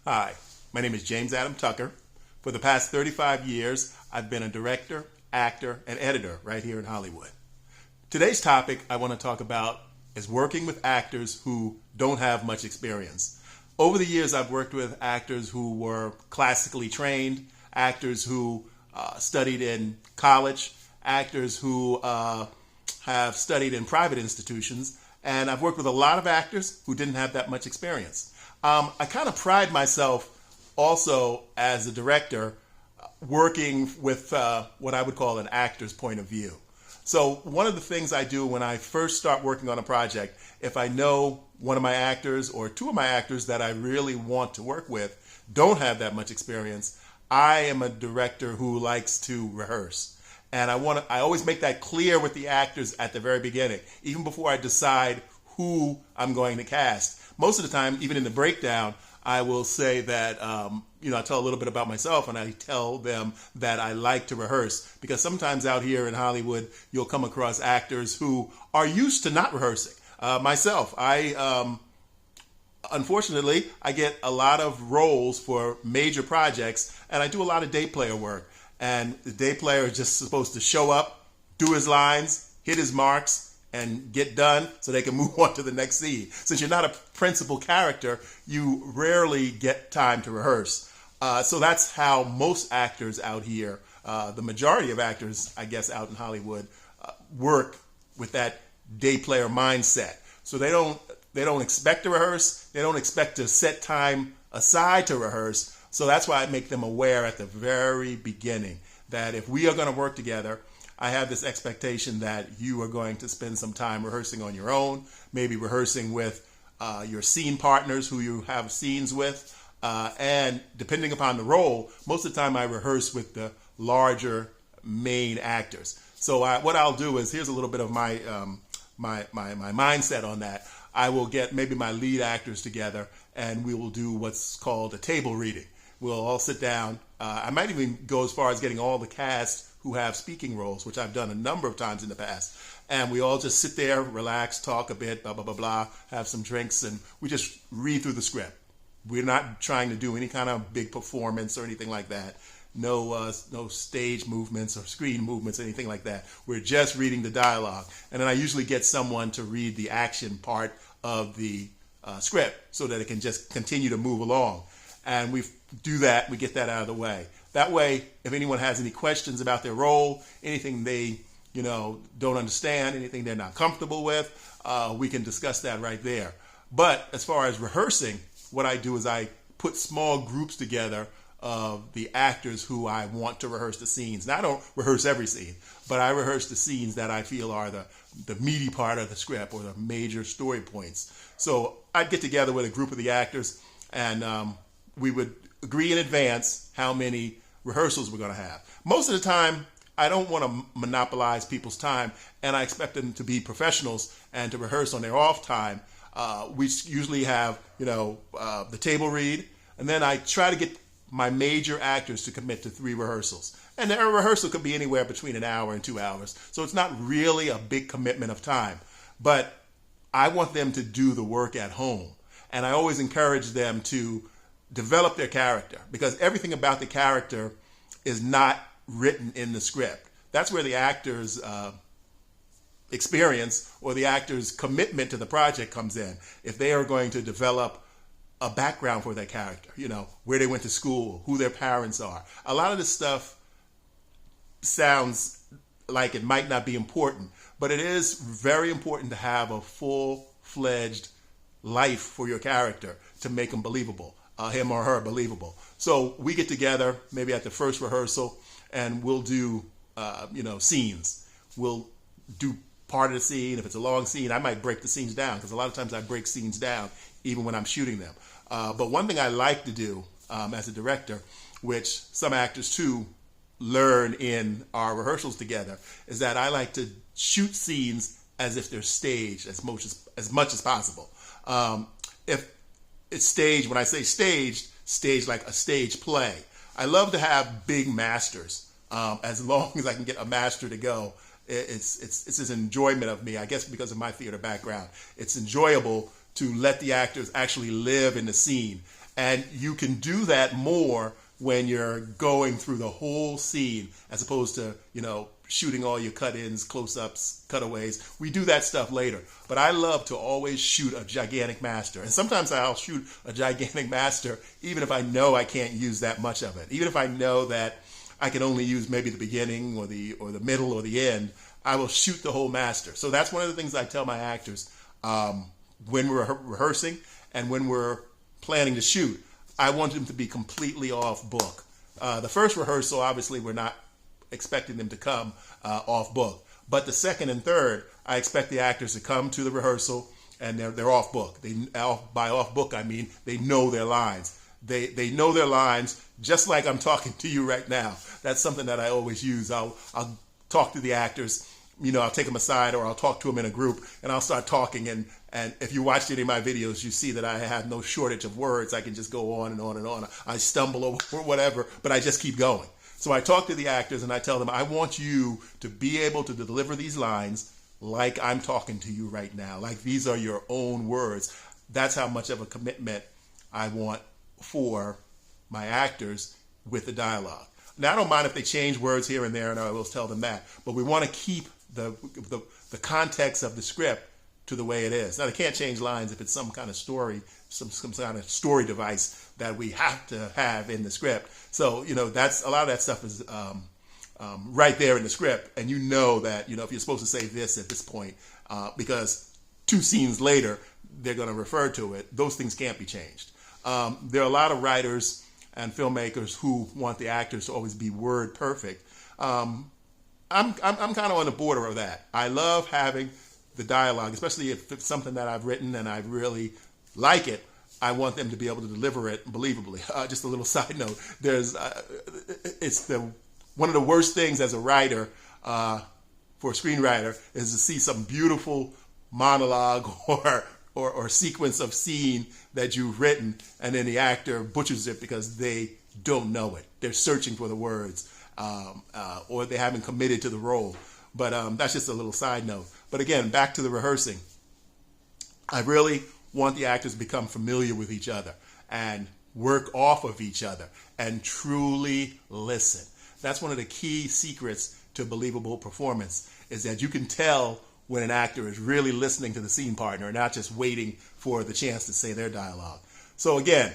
Hi, my name is James Adam Tucker. For the past 35 years, I've been a director, actor, and editor right here in Hollywood. Today's topic I want to talk about is working with actors who don't have much experience. Over the years, I've worked with actors who were classically trained, actors who studied in college, actors who have studied in private institutions, and I've worked with a lot of actors who didn't have that much experience. I kind of pride myself also as a director working with what I would call an actor's point of view. So one of the things I do when I first start working on a project, if I know one of my actors or two of my actors that I really want to work with don't have that much experience, I am a director who likes to rehearse. And I always make that clear with the actors at the very beginning, even before I decide who I'm going to cast. Most of the time, even in the breakdown, I will say that, I tell a little bit about myself and I tell them that I like to rehearse, because sometimes out here in Hollywood, you'll come across actors who are used to not rehearsing. Myself, unfortunately, I get a lot of roles for major projects and I do a lot of day player work. And the day player is just supposed to show up, do his lines, hit his marks, and get done so they can move on to the next scene. Since you're not a principal character, you rarely get time to rehearse. So that's how most actors out here, the majority of actors, I guess, out in Hollywood, work with that day player mindset. So they don't expect to rehearse. They don't expect to set time aside to rehearse. So that's why I make them aware at the very beginning that if we are going to work together, I have this expectation that you are going to spend some time rehearsing on your own, maybe rehearsing with your scene partners who you have scenes with. And depending upon the role, most of the time I rehearse with the larger main actors. So what I'll do is, here's a little bit of my mindset on that. I will get maybe my lead actors together and we will do what's called a table reading. We'll all sit down. I might even go as far as getting all the cast who have speaking roles, which I've done a number of times in the past. And we all just sit there, relax, talk a bit, blah, blah, blah, blah, have some drinks, and we just read through the script. We're not trying to do any kind of big performance or anything like that. No stage movements or screen movements, anything like that. We're just reading the dialogue. And then I usually get someone to read the action part of the script so that it can just continue to move along. And we do that, we get that out of the way. That way, if anyone has any questions about their role, anything they don't understand, anything they're not comfortable with, we can discuss that right there. But as far as rehearsing, what I do is I put small groups together of the actors who I want to rehearse the scenes. Now, I don't rehearse every scene, but I rehearse the scenes that I feel are the meaty part of the script or the major story points. So I'd get together with a group of the actors and we would agree in advance how many rehearsals we're going to have. Most of the time, I don't want to monopolize people's time, and I expect them to be professionals and to rehearse on their off time. We usually have, the table read, and then I try to get my major actors to commit to 3 rehearsals. And their rehearsal could be anywhere between an hour and 2 hours, so it's not really a big commitment of time. But I want them to do the work at home, and I always encourage them to develop their character, because everything about the character is not written in the script. That's where the actor's experience or the actor's commitment to the project comes in. If they are going to develop a background for their character, where they went to school, who their parents are. A lot of this stuff sounds like it might not be important, but it is very important to have a full-fledged life for your character to make them believable. Him or her believable. So we get together maybe at the first rehearsal and we'll do, scenes. We'll do part of the scene. If it's a long scene, I might break the scenes down, because a lot of times I break scenes down even when I'm shooting them. But one thing I like to do as a director, which some actors too learn in our rehearsals together, is that I like to shoot scenes as if they're staged as much as possible. If it's staged, when I say staged like a stage play. I love to have big masters. As long as I can get a master to go, it's an enjoyment of me, I guess because of my theater background. It's enjoyable to let the actors actually live in the scene. And you can do that more when you're going through the whole scene as opposed to, shooting all your cut-ins, close-ups, cutaways. We do that stuff later. But I love to always shoot a gigantic master. And sometimes I'll shoot a gigantic master even if I know I can't use that much of it. Even if I know that I can only use maybe the beginning or the middle or the end, I will shoot the whole master. So that's one of the things I tell my actors when we're rehearsing and when we're planning to shoot. I want them to be completely off book. The first rehearsal, obviously, we're not expecting them to come off book. But the second and third, I expect the actors to come to the rehearsal and they're off book. By off book, I mean they know their lines. They know their lines just like I'm talking to you right now. That's something that I always use. I'll talk to the actors. I'll take them aside or I'll talk to them in a group and I'll start talking. And if you watched any of my videos, you see that I have no shortage of words. I can just go on and on and on. I stumble over whatever, but I just keep going. So I talk to the actors and I tell them, I want you to be able to deliver these lines like I'm talking to you right now, like these are your own words. That's how much of a commitment I want for my actors with the dialogue. Now, I don't mind if they change words here and there, and I will tell them that, but we want to keep the context of the script to the way it is. Now, they can't change lines if it's some kind of story, some kind of story device that we have to have in the script. So, that's a lot of that stuff is right there in the script, and that, if you're supposed to say this at this point, because 2 scenes later, they're going to refer to it, those things can't be changed. There are a lot of writers and filmmakers who want the actors to always be word perfect. I'm kind of on the border of that. I love having the dialogue, especially if it's something that I've written and I really like it. I want them to be able to deliver it believably. Just a little side note: one of the worst things as a writer for a screenwriter is to see some beautiful monologue or sequence of scene that you've written, and then the actor butchers it because they don't know it. They're searching for the words, or they haven't committed to the role. But that's just a little side note. But again, back to the rehearsing. I really want the actors to become familiar with each other and work off of each other and truly listen. That's one of the key secrets to believable performance, is that you can tell when an actor is really listening to the scene partner and not just waiting for the chance to say their dialogue. So again,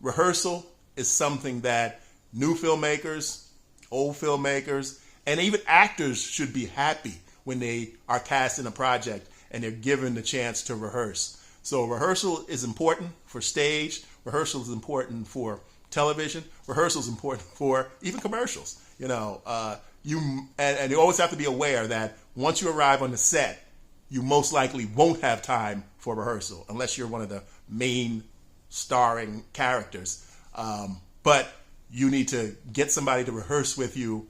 rehearsal is something that new filmmakers, old filmmakers, and even actors should be happy when they are cast in a project and they're given the chance to rehearse. So rehearsal is important for stage. Rehearsal is important for television. Rehearsal is important for even commercials. You always have to be aware that once you arrive on the set, you most likely won't have time for rehearsal unless you're one of the main starring characters. But you need to get somebody to rehearse with you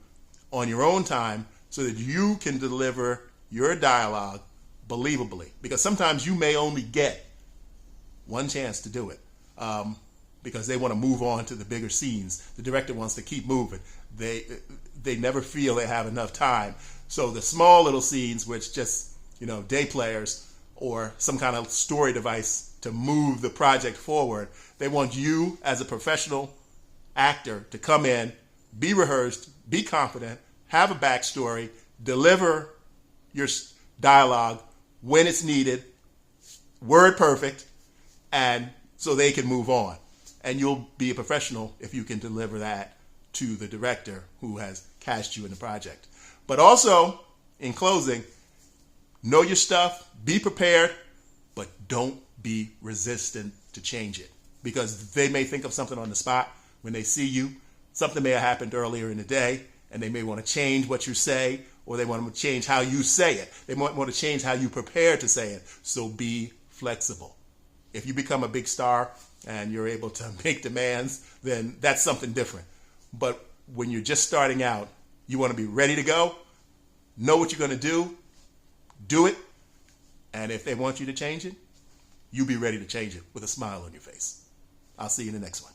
on your own time so that you can deliver your dialogue believably. Because sometimes you may only get one chance to do it because they want to move on to the bigger scenes. The director wants to keep moving. They never feel they have enough time. So the small little scenes, which just, day players or some kind of story device to move the project forward, they want you as a professional actor to come in, be rehearsed, be confident, have a backstory, deliver your dialogue when it's needed, word perfect, and so they can move on. And you'll be a professional if you can deliver that to the director who has cast you in the project. But also, in closing, know your stuff, be prepared, but don't be resistant to change it. Because they may think of something on the spot when they see you. Something may have happened earlier in the day, and they may want to change what you say, or they want to change how you say it. They might want to change how you prepare to say it. So be flexible. If you become a big star and you're able to make demands, then that's something different. But when you're just starting out, you want to be ready to go, know what you're going to do it, and if they want you to change it, you be ready to change it with a smile on your face. I'll see you in the next one.